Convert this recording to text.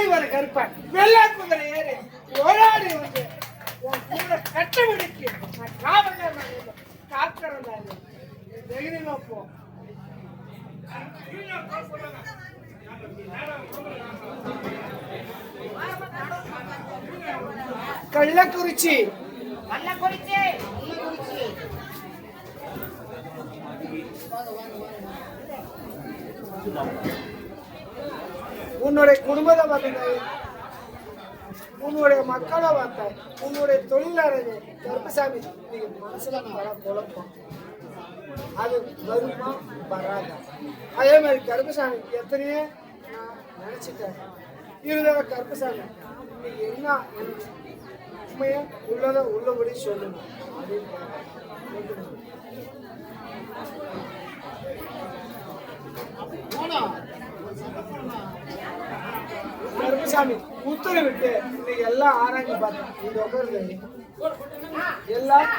ஓடி வர கருப்பன் வெள்ளா குதிரை ஏறி ஓடாடி வந்து உன் கூட கட்டமடிக்கு நான் காவல் காக்கிறேன். தைரியமா போ. கள்ளக்குறிச்சி உன்னுடைய குடும்பத்தை பார்த்தாய், உன்னுடைய மக்களை பார்த்தாய், உன்னுடைய தொழிலாளர் கருப்பசாமி நீங்க மனசுல பல குழப்பம். அது வருமா வராதா? அதே மாதிரி கருப்பசாமி எத்தனையோ நான் நினைச்சிட்டேன். இருந்தாலும் கருப்பசாமி நீ என்ன உண்மையா உள்ளத உள்ளபடி சொல்லணும். கருப்பசாமி உத்தரவிட்டு இன்னைக்கு எல்லாம் ஆராய்ச்சி பார்த்தேன். இந்த உட்கார்ந்து எல்லாம்